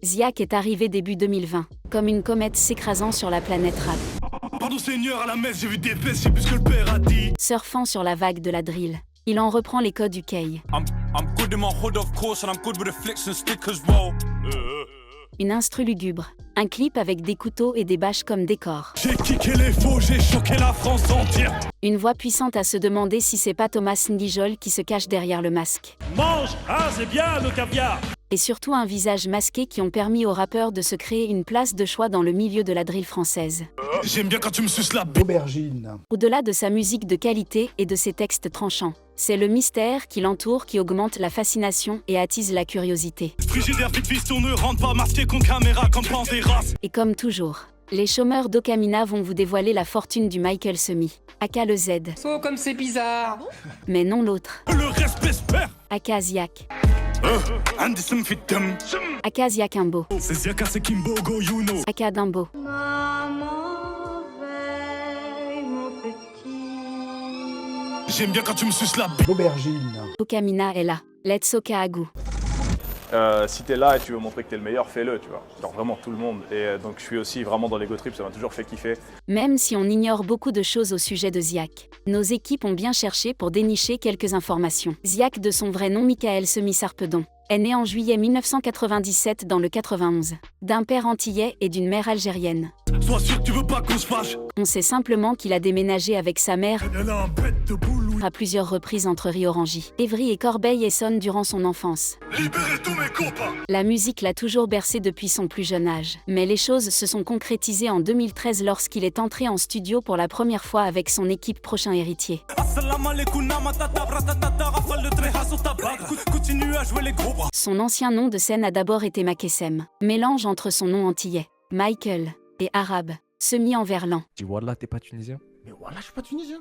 Ziak est arrivé début 2020, comme une comète s'écrasant sur la planète rap. Pardon Seigneur, à la messe j'ai vu des fesses, j'ai plus que le père a dit. Surfant sur la vague de la drill, il en reprend les codes UK. I'm good in my hood of course and I'm good with the flicks and stickers, wow. Une instru lugubre, un clip avec des couteaux et des bâches comme décor. J'ai kické les faux, j'ai choqué la France entière. Une voix puissante à se demander si c'est pas Thomas N'Gijol qui se cache derrière le masque. Mange, ah c'est bien le caviar. Et surtout un visage masqué qui ont permis aux rappeurs de se créer une place de choix dans le milieu de la drill française. J'aime bien quand tu me suces la Aubergine. Au-delà de sa musique de qualité et de ses textes tranchants, c'est le mystère qui l'entoure qui augmente la fascination et attise la curiosité. frigidaire, vite fiston, ne rentre pas masqué contre caméra comme Banderas. Et comme toujours, les chômeurs d'Okamina vont vous dévoiler la fortune du Michael Semi, aka le Z. Oh, comme c'est bizarre. Mais non l'autre, Le respect se perd. aka Ziak, Andy Sumfitem. aka Ziakimbo, C'est Ziaka, c'est Kimbogo, you know. aka Dimbo. Maman, veille, mon petit. J'aime bien quand tu me suces la Aubergine. Okamina est là, let's Okaagu. Si t'es là et tu veux montrer que t'es le meilleur, fais-le, tu vois. Genre vraiment tout le monde. Et donc je suis aussi vraiment dans l'ego trip, ça m'a toujours fait kiffer. Même si on ignore beaucoup de choses au sujet de Ziak, nos équipes ont bien cherché pour dénicher quelques informations. Ziak, de son vrai nom Michael Semi Sarpedon, est né en juillet 1997 dans le 91, d'un père antillais et d'une mère algérienne. Sois sûr que tu veux pas qu'on se fâche. On sait simplement qu'il a déménagé avec sa mère Elle a un bête de boulou. à plusieurs reprises entre Rio-Orangis, Évry et Corbeil-Essonnes durant son enfance. Libérez tous mes copains. La musique l'a toujours bercé depuis son plus jeune âge. Mais les choses se sont concrétisées en 2013 lorsqu'il est entré en studio pour la première fois avec son équipe Prochain Héritier. Assalamu alaikum, namatata, bratatata, rafale de tréha sur ta bague. Continue à jouer les gros bras. Son ancien nom de scène a d'abord été Makessem, mélange entre son nom antillais, Michael, et arabe, Semi en verlan. Tu vois là, t'es pas tunisien? Mais voilà, je suis pas tunisien.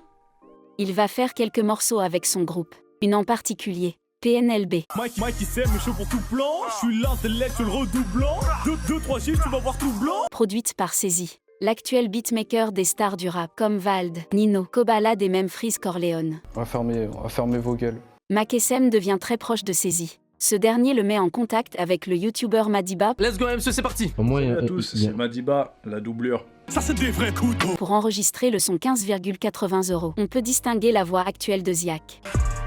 Il va faire quelques morceaux avec son groupe, une en particulier, PNLB. Mike il sait, mais chaud pour tout plan. Je suis l'intellect, le redoublant. 2, 3 chiffres, tu vas voir tout blanc. Produite par Cézi, l'actuel beatmaker des stars du rap comme Vald, Nino, Kobalade et même Freeze Corleone. On va fermer vos gueules. Makessem devient très proche de Cézi. Ce dernier le met en contact avec le youtubeur Madiba Let's go MC, c'est parti. Au moins, Salut à tous, c'est Madiba, la doublure. Ça c'est des vrais couteaux. pour enregistrer le son 15,80 €. On peut distinguer la voix actuelle de Ziak.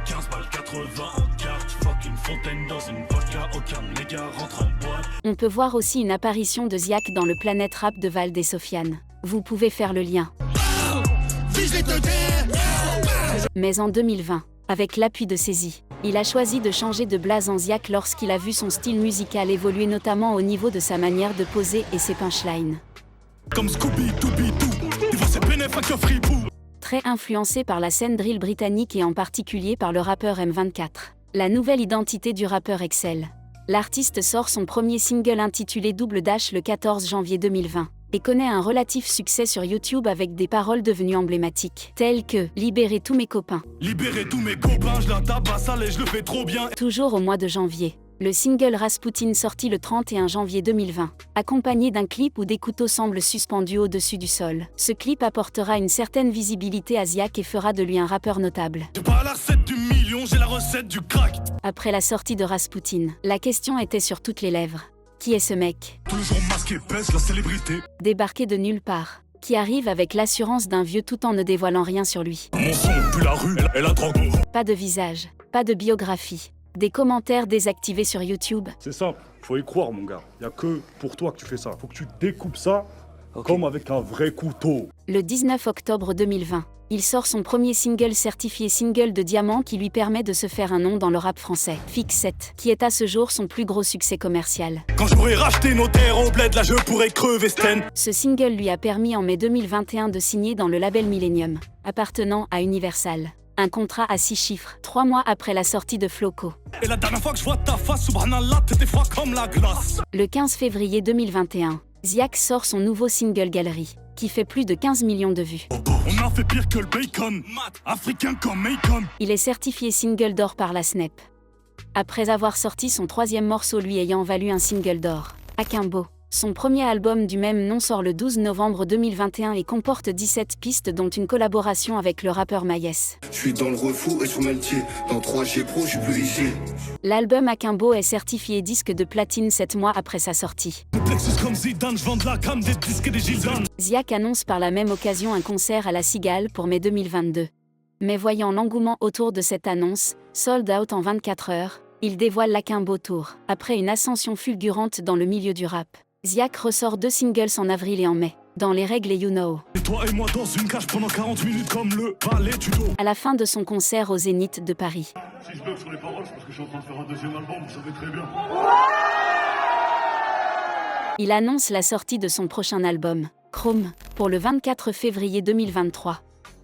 15 balles 80 en carte. Fuck une fontaine dans une vodka. Aucun les gars rentrent en boîte. On peut voir aussi une apparition de Ziak dans le Planète Rap de Vald et Sofiane. Vous pouvez faire le lien. Mais en 2020, avec l'appui de Cézi, il a choisi de changer de blaze en Ziak lorsqu'il a vu son style musical évoluer notamment au niveau de sa manière de poser et ses punchlines. Comme Scooby-Dooby-Doo. Des fois c'est bénéf avec un fripou. Très influencé par la scène drill britannique et en particulier par le rappeur M24. La nouvelle identité du rappeur excelle. L'artiste sort son premier single intitulé Double Dash le 14 janvier 2020 et connaît un relatif succès sur YouTube avec des paroles devenues emblématiques, telles que « Libérez tous mes copains ». Libérez tous mes copains, je la tabasse, allez, je le fais trop bien. Toujours au mois de janvier, le single Rasputin sorti le 31 janvier 2020, accompagné d'un clip où des couteaux semblent suspendus au-dessus du sol. Ce clip apportera une certaine visibilité à Ziak et fera de lui un rappeur notable. J'ai pas la recette du million, j'ai la recette du crack. Après la sortie de Rasputin, la question était sur toutes les lèvres. Qui est ce mec? Toujours masqué, pèse la célébrité. Débarqué de nulle part, qui arrive avec l'assurance d'un vieux tout en ne dévoilant rien sur lui. Mon son pue la rue, elle a drogue. Pas de visage, pas de biographie, des commentaires désactivés sur YouTube. C'est simple, faut y croire mon gars. Y a que pour toi que tu fais ça. Faut que tu découpes ça comme avec un vrai couteau. Le 19 octobre 2020, il sort son premier single certifié single de diamant qui lui permet de se faire un nom dans le rap français, Fix 7, qui est à ce jour son plus gros succès commercial. Quand j'aurais racheté nos terres au bled, là je pourrais crever Sten. Ce single lui a permis en mai 2021 de signer dans le label Millennium, appartenant à Universal. Un contrat à 6 chiffres, 3 mois après la sortie de Floco. Et la dernière fois que je vois ta face, subhanallah, t'étais froid comme la glace. Le 15 février 2021, Ziak sort son nouveau single Galerie, qui fait plus de 15 millions de vues. On a fait pire que le bacon, africain comme Macon. Il est certifié single d'or par la Snap. Après avoir sorti son troisième morceau lui ayant valu un single d'or, Akimbo, Son premier album du même nom sort le 12 novembre 2021 et comporte 17 pistes dont une collaboration avec le rappeur Maes. Je suis dans le refou et sur Meltier. Dans 3G Pro, je suis plus ici. L'album Akimbo est certifié disque de platine 7 mois après sa sortie. Ziak annonce par la même occasion un concert à la Cigale pour mai 2022. Mais voyant l'engouement autour de cette annonce, sold out en 24 heures, il dévoile l'Akimbo Tour. Après une ascension fulgurante dans le milieu du rap, Ziak ressort 2 singles en avril et en mai, dans les règles et You Know. Et toi et moi dans une cage pendant 40 minutes comme le ballet tuto. À la fin de son concert au Zénith de Paris. Si je bug sur les paroles, c'est parce que je suis en train de faire un deuxième album, vous savez très bien. Il annonce la sortie de son prochain album, Chrome, pour le 24 février 2023.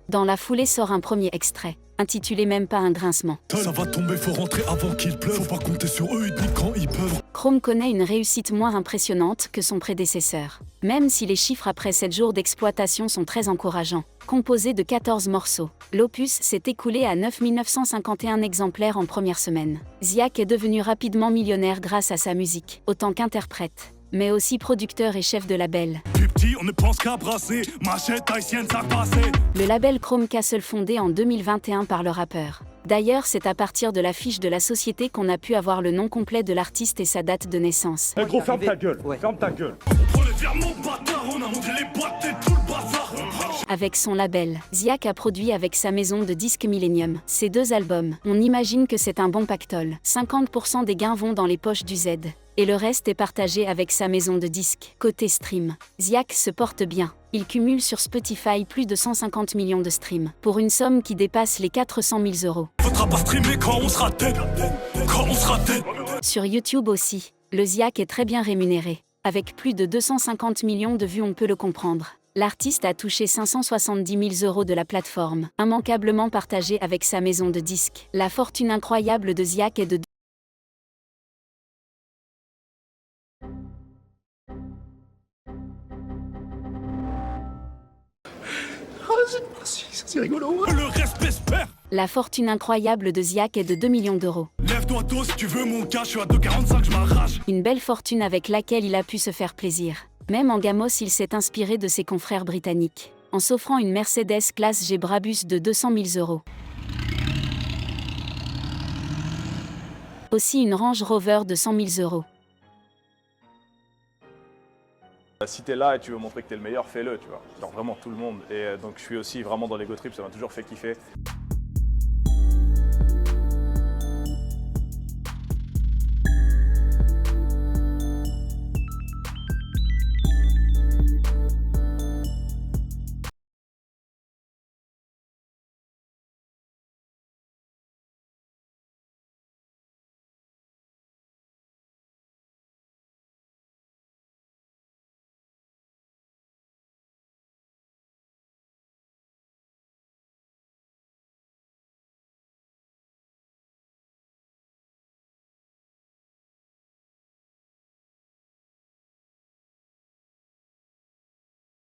Dans la foulée sort un premier extrait, intitulé Même pas un grincement. Ça va tomber, faut rentrer avant qu'il pleuve. Faut pas compter sur eux, ils piquent quand ils peuvent. Chrome connaît une réussite moins impressionnante que son prédécesseur, même si les chiffres après 7 jours d'exploitation sont très encourageants. Composé de 14 morceaux, l'opus s'est écoulé à 9 951 exemplaires en première semaine. Ziak est devenu rapidement millionnaire grâce à sa musique, autant qu'interprète, mais aussi producteur et chef de label. Plus petit, on ne pense qu'à brasser. Machette haïtienne, ça passé. Le label Chrome Castle fondé en 2021 par le rappeur. D'ailleurs, c'est à partir de l'affiche de la société qu'on a pu avoir le nom complet de l'artiste et sa date de naissance. Eh gros, ferme ta gueule, ferme ta gueule. On prend les virements, bâtard, on a monté les boîtes et tout le bazar. Avec son label, Ziak a produit avec sa maison de disques Millennium ces 2 albums. On imagine que c'est un bon pactole. 50% des gains vont dans les poches du Z. Et le reste est partagé avec sa maison de disques. Côté stream, Ziak se porte bien. Il cumule sur Spotify plus de 150 millions de streams, pour une somme qui dépasse les 400 000 euros. Faudra pas streamer quand on sera dead. Quand on sera dead. Sur YouTube aussi, le Ziak est très bien rémunéré. Avec plus de 250 millions de vues, on peut le comprendre. L'artiste a touché 570 000 euros de la plateforme, immanquablement partagé avec sa maison de disques. La fortune incroyable de Ziak est de C'est rigolo. Le respect se perd. La fortune incroyable de Ziak est de 2 millions d'euros. Lève-toi tôt si tu veux mon cas, je suis à 2,45, je m'arrache. Une belle fortune avec laquelle il a pu se faire plaisir. Même en Gamos, il s'est inspiré de ses confrères britanniques, en s'offrant une Mercedes classe G Brabus de 200 000 euros. Aussi une Range Rover de 100 000 euros. Si t'es là et tu veux montrer que t'es le meilleur, fais-le, tu vois. Genre vraiment tout le monde. Et donc je suis aussi vraiment dans l'ego trip, ça m'a toujours fait kiffer.